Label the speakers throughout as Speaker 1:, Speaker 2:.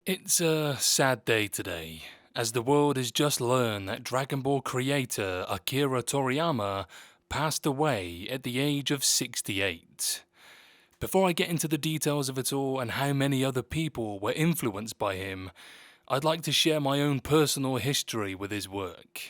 Speaker 1: It's a sad day today, as the world has just learned that Dragon Ball creator Akira Toriyama passed away at the age of 68. Before I get into the details of it all and how many other people were influenced by him, I'd like to share my own personal history with his work.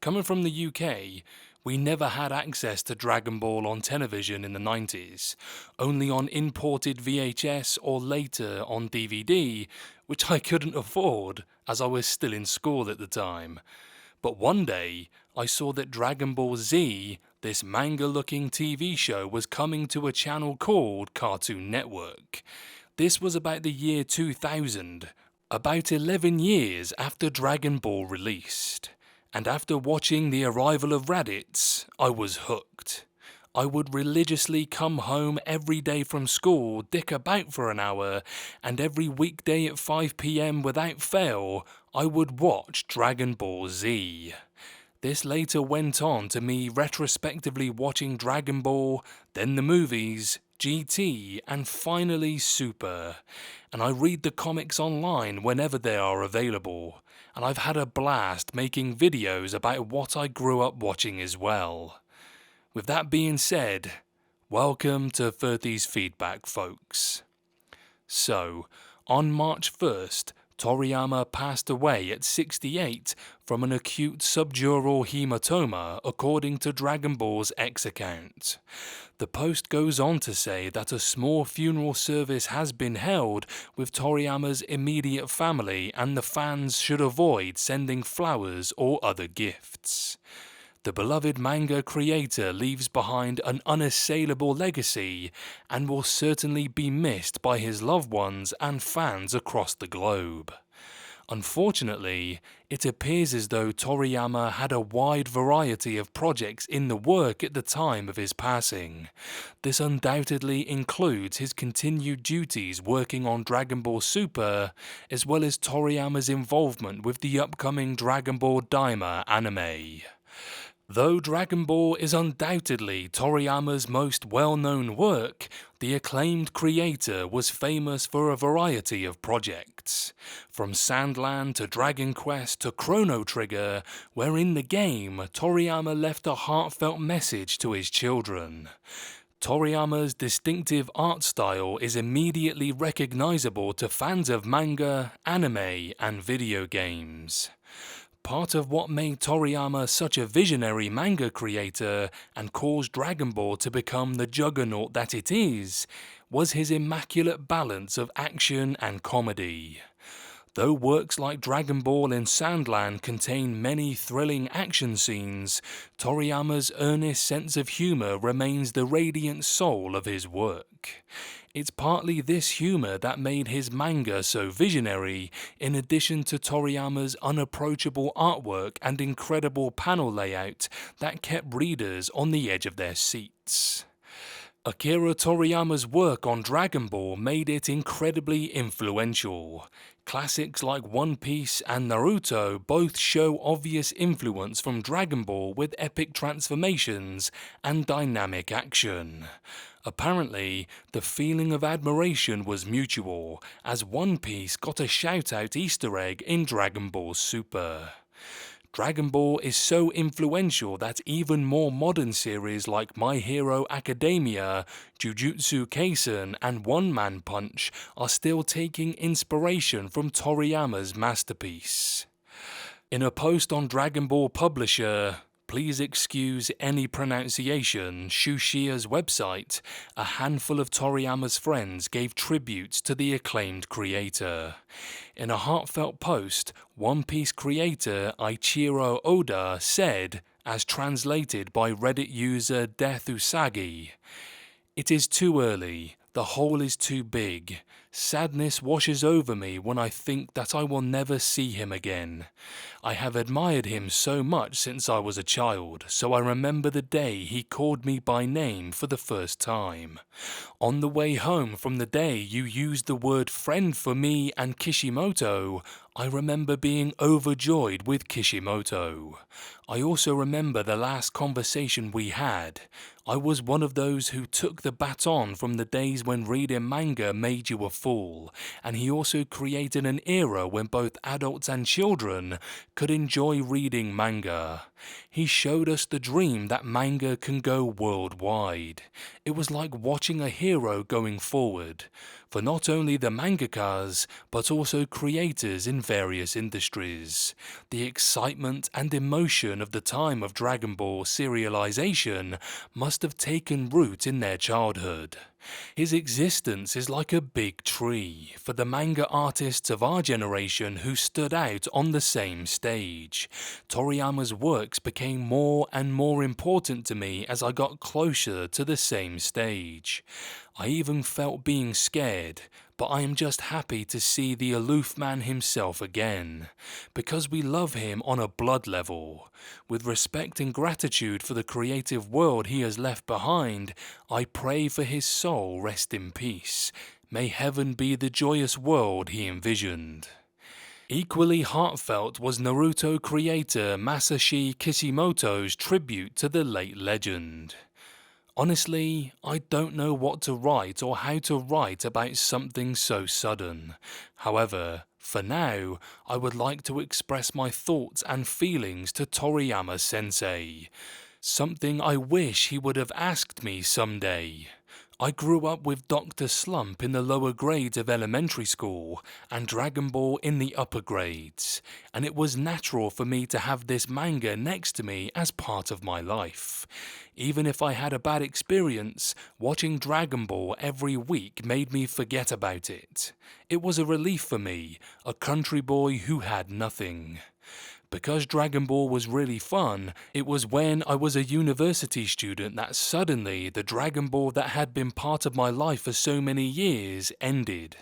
Speaker 1: Coming from the UK, we never had access to Dragon Ball on television in the 90s, only on imported VHS or later on DVD, which I couldn't afford as I was still in school at the time. But one day, I saw that Dragon Ball Z, this manga looking TV show, was coming to a channel called Cartoon Network. This was about the year 2000, about 11 years after Dragon Ball released. And after watching the arrival of Raditz, I was hooked. I would religiously come home every day from school, dick about for an hour, and every weekday at 5 PM without fail, I would watch Dragon Ball Z. This later went on to me retrospectively watching Dragon Ball, then the movies, GT, and finally Super. And I read the comics online whenever they are available, and I've had a blast making videos about what I grew up watching as well. With that being said, welcome to 30's Feedback, folks. So, on March 1st, Toriyama passed away at 68 from an acute subdural hematoma, according to Dragon Ball's X account. The post goes on to say that a small funeral service has been held with Toriyama's immediate family, and the fans should avoid sending flowers or other gifts. The beloved manga creator leaves behind an unassailable legacy and will certainly be missed by his loved ones and fans across the globe. Unfortunately, it appears as though Toriyama had a wide variety of projects in the work at the time of his passing. This undoubtedly includes his continued duties working on Dragon Ball Super, as well as Toriyama's involvement with the upcoming Dragon Ball Daima anime. Though Dragon Ball is undoubtedly Toriyama's most well-known work, the acclaimed creator was famous for a variety of projects. From Sandland to Dragon Quest to Chrono Trigger, where in the game Toriyama left a heartfelt message to his children. Toriyama's distinctive art style is immediately recognizable to fans of manga, anime, and video games. Part of what made Toriyama such a visionary manga creator and caused Dragon Ball to become the juggernaut that it is, was his immaculate balance of action and comedy. Though works like Dragon Ball and Sandland contain many thrilling action scenes, Toriyama's earnest sense of humor remains the radiant soul of his work. It's partly this humor that made his manga so visionary, in addition to Toriyama's unapproachable artwork and incredible panel layout that kept readers on the edge of their seats. Akira Toriyama's work on Dragon Ball made it incredibly influential. Classics like One Piece and Naruto both show obvious influence from Dragon Ball with epic transformations and dynamic action. Apparently, the feeling of admiration was mutual, as One Piece got a shout-out Easter egg in Dragon Ball Super. Dragon Ball is so influential that even more modern series like My Hero Academia, Jujutsu Kaisen, and One Man Punch are still taking inspiration from Toriyama's masterpiece. In a post on Dragon Ball publisher, please excuse any pronunciation, Shushia's website, a handful of Toriyama's friends gave tributes to the acclaimed creator. In a heartfelt post, One Piece creator Ichiro Oda said, as translated by Reddit user Death Usagi, "It is too early. The hole is too big. Sadness washes over me when I think that I will never see him again. I have admired him so much since I was a child, so I remember the day he called me by name for the first time. On the way home from the day you used the word friend for me and Kishimoto, I remember being overjoyed with Kishimoto. I also remember the last conversation we had. I was one of those who took the baton from the days when reading manga made you a fool, and he also created an era when both adults and children could enjoy reading manga. He showed us the dream that manga can go worldwide. It was like watching a hero going forward, for not only the mangakas, but also creators in various industries. The excitement and emotion of the time of Dragon Ball serialization must have taken root in their childhood. His existence is like a big tree for the manga artists of our generation who stood out on the same stage. Toriyama's works became more and more important to me as I got closer to the same stage. I even felt being scared, but I am just happy to see the aloof man himself again, because we love him on a blood level. With respect and gratitude for the creative world he has left behind, I pray for his soul rest in peace. May heaven be the joyous world he envisioned. Equally heartfelt was Naruto creator Masashi Kishimoto's tribute to the late legend. Honestly, I don't know what to write or how to write about something so sudden. However, for now, I would like to express my thoughts and feelings to Toriyama sensei. Something I wish he would have asked me someday. I grew up with Dr. Slump in the lower grades of elementary school and Dragon Ball in the upper grades, and it was natural for me to have this manga next to me as part of my life. Even if I had a bad experience, watching Dragon Ball every week made me forget about it. It was a relief for me, a country boy who had nothing. Because Dragon Ball was really fun, it was when I was a university student that suddenly the Dragon Ball that had been part of my life for so many years ended.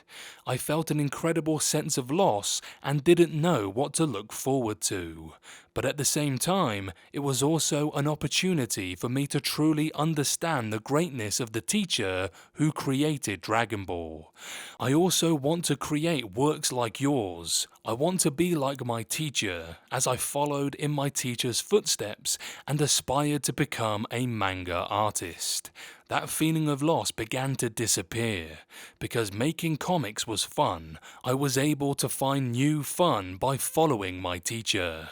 Speaker 1: I felt an incredible sense of loss and didn't know what to look forward to. But at the same time, it was also an opportunity for me to truly understand the greatness of the teacher who created Dragon Ball. I also want to create works like yours. I want to be like my teacher, as I followed in my teacher's footsteps and aspired to become a manga artist. That feeling of loss began to disappear. Because making comics was fun, I was able to find new fun by following my teacher.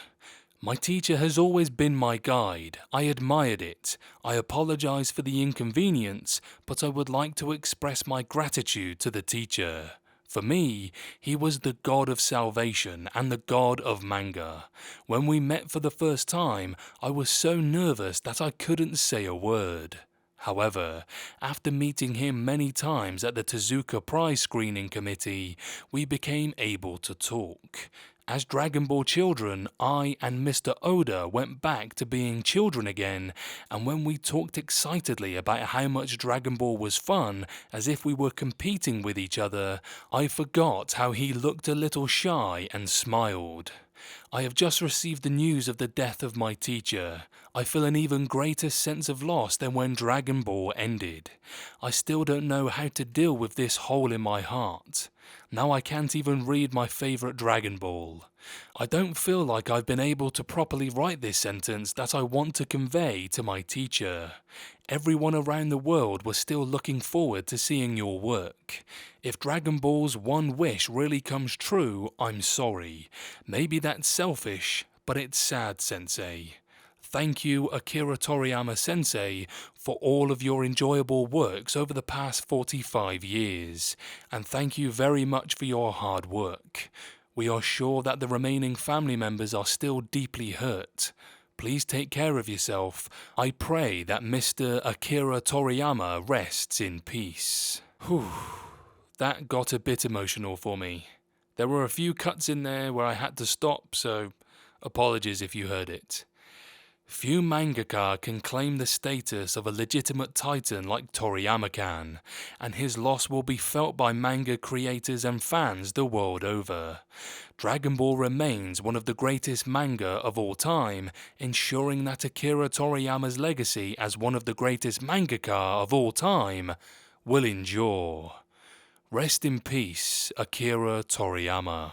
Speaker 1: My teacher has always been my guide. I admired it. I apologize for the inconvenience, but I would like to express my gratitude to the teacher. For me, he was the god of salvation and the god of manga. When we met for the first time, I was so nervous that I couldn't say a word. However, after meeting him many times at the Tezuka Prize Screening Committee, we became able to talk. As Dragon Ball children, I and Mr. Oda went back to being children again, and when we talked excitedly about how much Dragon Ball was fun, as if we were competing with each other, I forgot how he looked a little shy and smiled. I have just received the news of the death of my teacher. I feel an even greater sense of loss than when Dragon Ball ended. I still don't know how to deal with this hole in my heart. Now I can't even read my favorite Dragon Ball. I don't feel like I've been able to properly write this sentence that I want to convey to my teacher. Everyone around the world was still looking forward to seeing your work. If Dragon Ball's one wish really comes true, I'm sorry. Maybe that's selfish, but it's sad, Sensei. Thank you, Akira Toriyama Sensei, for all of your enjoyable works over the past 45 years, and thank you very much for your hard work. We are sure that the remaining family members are still deeply hurt. Please take care of yourself. I pray that Mr. Akira Toriyama rests in peace. Whew, that got a bit emotional for me. There were a few cuts in there where I had to stop, so apologies if you heard it. Few mangaka can claim the status of a legitimate titan like Toriyama can, and his loss will be felt by manga creators and fans the world over. Dragon Ball remains one of the greatest manga of all time, ensuring that Akira Toriyama's legacy as one of the greatest mangaka of all time will endure. Rest in peace, Akira Toriyama.